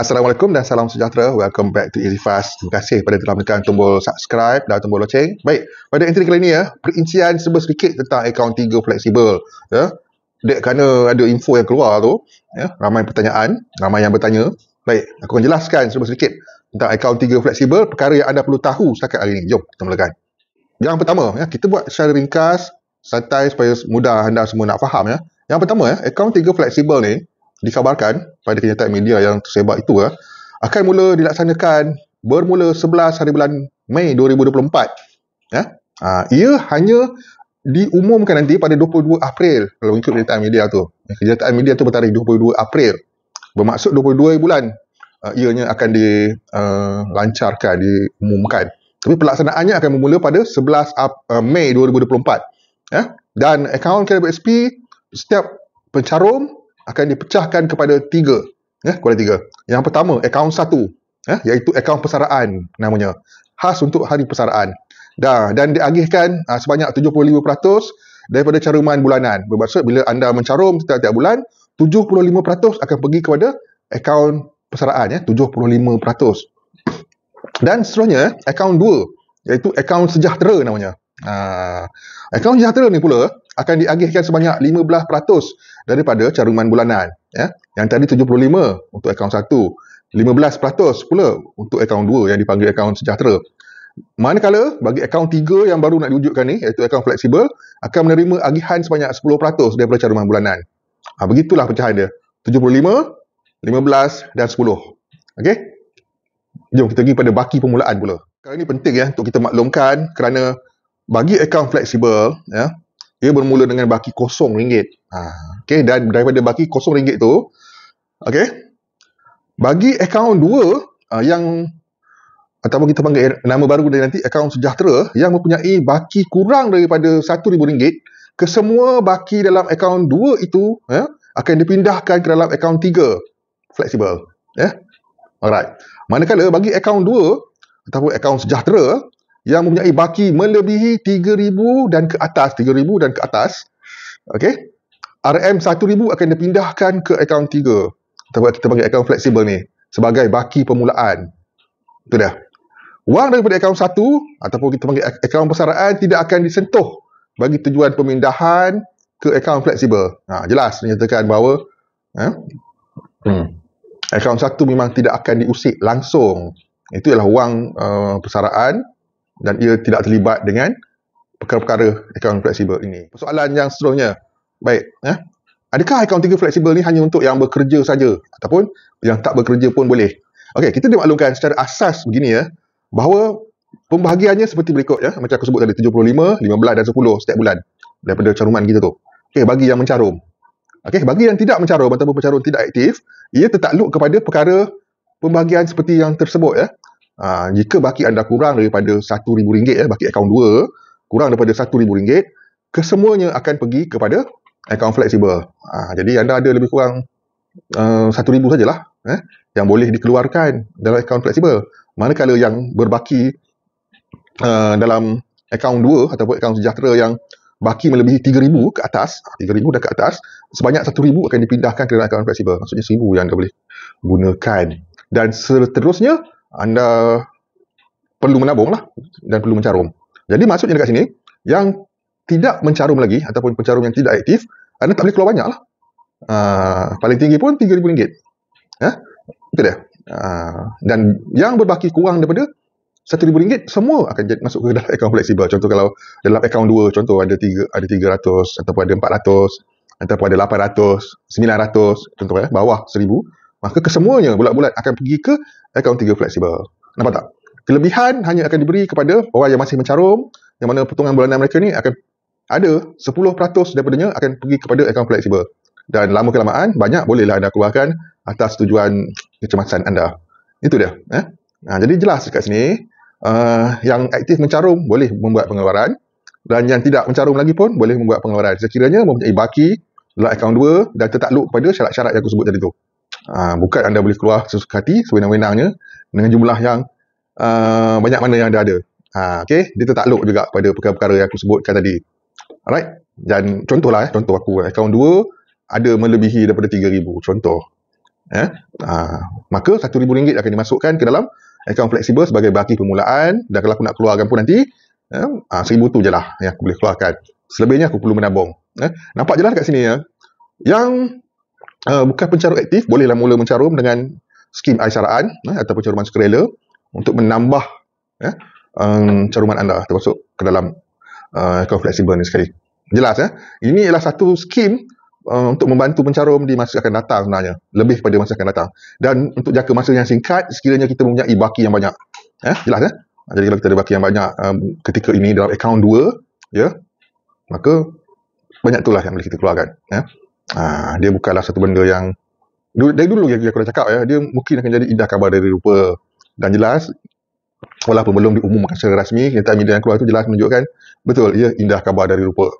Assalamualaikum dan salam sejahtera. Welcome back to EasyFast. Terima kasih pada telah menekan tombol subscribe dan tombol loceng. Baik, pada entry kali ini perincian sedikit tentang akaun 3 fleksibel. Dek kerana ada info yang keluar tu, ramai pertanyaan, ramai yang bertanya. Baik, aku akan jelaskan sedikit tentang akaun 3 fleksibel, perkara yang anda perlu tahu setakat hari ini. Jom kita mulakan. Yang pertama, kita buat secara ringkas, santai supaya mudah anda semua nak faham. Yang pertama, akaun 3 fleksibel ni dikabarkan pada kenyataan media yang tersebar itu akan mula dilaksanakan bermula 11 hari bulan Mei 2024. Ia hanya diumumkan nanti pada 22 April kalau ikut kenyataan media tu. Kenyataan media tu bertarikh 22 April. Bermaksud 22 bulan ianya akan dilancarkan, diumumkan. Tapi pelaksanaannya akan bermula pada 11 Mei 2024. Dan akaun KWSP setiap pencarum akan dipecahkan kepada tiga. Yang pertama, akaun 1, iaitu akaun persaraan namanya. Khas untuk hari persaraan. Dan diagihkan sebanyak 75% daripada caruman bulanan. Bermaksud bila anda mencarum setiap bulan, 75% akan pergi kepada akaun persaraan. 75%. Dan seterusnya, akaun 2, iaitu akaun sejahtera namanya. Akaun sejahtera ni pula akan diagihkan sebanyak 15% daripada caruman bulanan. Yang tadi 75 untuk akaun 1, 15% pula untuk akaun 2 yang dipanggil akaun sejahtera. Manakala bagi akaun 3 yang baru nak diwujudkan ni, iaitu akaun fleksibel, akan menerima agihan sebanyak 10% daripada caruman bulanan. Begitulah pecahan dia. 75, 15 dan 10. Okey? Jom kita pergi pada baki permulaan pula. Sekarang ini penting untuk kita maklumkan kerana bagi akaun fleksibel, ia bermula dengan baki RM0. Okey, dan daripada baki RM0 tu, okey, bagi akaun 2 yang ataupun kita panggil nama baru dia nanti akaun sejahtera yang mempunyai baki kurang daripada RM1,000, kesemua baki dalam akaun 2 itu akan dipindahkan ke dalam akaun 3 fleksibel. Alright. Manakala bagi akaun 2 ataupun akaun sejahtera yang mempunyai baki melebihi RM3,000 dan ke atas, okey, RM1,000 akan dipindahkan ke akaun 3 ataupun kita panggil akaun fleksibel ni sebagai baki permulaan. Itu dah. Wang daripada akaun 1 ataupun kita panggil akaun persaraan tidak akan disentuh bagi tujuan pemindahan ke akaun fleksibel. Jelas menyatakan bahawa akaun 1 memang tidak akan diusik langsung. Itu ialah wang persaraan dan ia tidak terlibat dengan perkara-perkara akaun fleksibel ini. Persoalan yang seterusnya. Baik. Adakah akaun 3 fleksibel ni hanya untuk yang bekerja saja ataupun yang tak bekerja pun boleh? Okey, kita dimaklumkan secara asas begini bahawa pembahagiannya seperti berikut macam aku sebut tadi 75, 15 dan 10 setiap bulan daripada caruman kita tu. Okey, bagi yang mencarum. Okey, bagi yang tidak mencarum ataupun pencarum tidak aktif, ia tertakluk kepada perkara pembahagian seperti yang tersebut jika baki anda kurang daripada RM1,000, baki akaun 2 kurang daripada RM1,000, kesemuanya akan pergi kepada akaun fleksibel. Jadi anda ada lebih kurang RM1,000 sajalah yang boleh dikeluarkan dalam akaun fleksibel. Manakala yang berbaki dalam akaun 2 ataupun akaun sejahtera yang baki melebihi RM3,000 ke atas, RM3,000 dan ke atas, sebanyak RM1,000 akan dipindahkan ke dalam akaun fleksibel. Maksudnya RM1,000 yang anda boleh gunakan. Dan seterusnya, anda perlu menabung dan perlu mencarum. Jadi maksudnya dekat sini, yang tidak mencarum lagi ataupun pencarum yang tidak aktif, anda tak boleh keluar banyak paling tinggi pun RM3,000. Itu dia. Dan yang berbaki kurang daripada RM1,000 semua akan masuk ke dalam akaun fleksibel. Contoh kalau dalam akaun 2, contoh ada 300 ataupun ada 400 ataupun ada 800, 900, contoh bawah 1,000, maka kesemuanya bulat-bulat akan pergi ke akaun 3 fleksibel. Nampak tak? Kelebihan hanya akan diberi kepada orang yang masih mencarum, yang mana potongan bulanan mereka ni akan ada 10% daripadanya akan pergi kepada akaun fleksibel. Dan lama kelamaan, banyak bolehlah anda keluarkan atas tujuan kecemasan anda. Itu dia. Jadi jelas dekat sini, yang aktif mencarum boleh membuat pengeluaran, dan yang tidak mencarum lagi pun boleh membuat pengeluaran. Sekiranya mempunyai baki dalam akaun 2 dan tertakluk kepada syarat-syarat yang aku sebut tadi tu. Bukan anda boleh keluar sesuka hati, sewenang-wenangnya dengan jumlah yang banyak mana yang anda ada. Okey, dia tertakluk juga pada perkara-perkara yang aku sebutkan tadi. Alright. Dan contoh aku, akaun 2 ada melebihi daripada RM3,000. Contoh. Maka RM1,000 akan dimasukkan ke dalam akaun fleksibel sebagai baki permulaan, dan kalau aku nak keluarkan pun nanti RM1,000 tu je lah yang aku boleh keluarkan. Selebihnya aku perlu menabung. Nampak jelas kat sini ya. Yang bukan pencarum aktif bolehlah mula mencarum dengan skim aisyaraan ataupun caruman sukarela untuk menambah caruman anda termasuk ke dalam akaun fleksibel ni sekali. Jelas ya. Ini ialah satu skim untuk membantu pencarum di masa akan datang sebenarnya. Lebih pada masa akan datang. Dan untuk jangka masa yang singkat sekiranya kita mempunyai baki yang banyak. Jelas ya. Jadi kalau kita ada baki yang banyak ketika ini dalam akaun 2, ya, maka banyak itulah yang boleh kita keluarkan. Dia bukanlah satu benda yang dari dulu yang aku dah cakap ya, dia mungkin akan jadi indah khabar dari rupa. Dan jelas, walaupun belum diumumkan secara rasmi, kenyataan media yang keluar itu jelas menunjukkan betul, ia indah khabar dari rupa.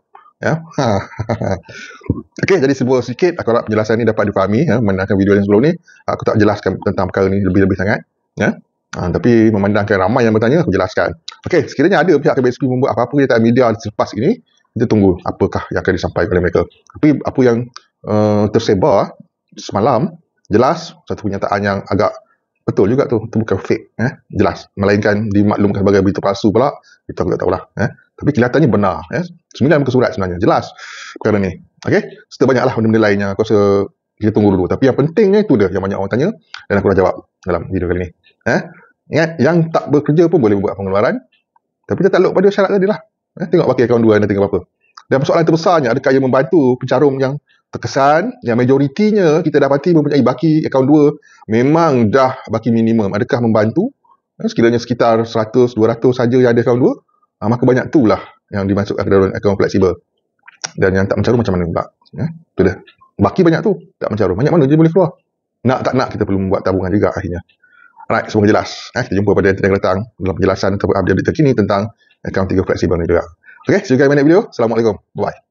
Okey, jadi sedikit aku harap penjelasan ini dapat difahami mendengarkan video yang sebelum ni. Aku tak jelaskan tentang perkara ni lebih-lebih sangat tapi memandangkan ramai yang bertanya, aku jelaskan. Okey, sekiranya ada pihak KBSP membuat apa-apa kenyataan media selepas ini, kita tunggu apakah yang akan disampaikan oleh mereka. Tapi apa yang tersebar semalam jelas satu pernyataan yang agak betul juga tu, itu bukan fake, jelas, melainkan dimaklumkan sebagai berita palsu pula, kita tak tahulah. Tapi kelihatannya benar, 9 muka surat sebenarnya, jelas perkara ni. Okey, serta banyaklah benda-benda lain yang aku rasa kita tunggu dulu. Tapi yang pentingnya itu dia yang banyak orang tanya dan aku dah jawab dalam video kali ni. Ingat, yang tak bekerja pun boleh buat pengeluaran, tapi dia takluk pada syarat tadi lah. Tengok baki akaun 2 anda tengok apa. Dan persoalan terbesarnya, adakah ia membantu pencarum yang terkesan, yang majoritinya kita dapati mempunyai baki akaun 2 memang dah baki minimum. Adakah membantu? Sekiranya sekitar 100-200 saja yang ada akaun 2, maka banyak tu lah yang dimasukkan ke dalam akaun fleksibel. Dan yang tak mencarum macam mana pula? Itu dia. Baki banyak tu, tak mencarum. Banyak mana dia boleh keluar? Nak tak nak kita perlu membuat tabungan juga akhirnya. Alright, semoga jelas. Kita jumpa pada yang akan datang dalam penjelasan atau update terkini tentang akaun 3 fleksibel ni juga. Okay, see you guys in the next video. Assalamualaikum. Bye.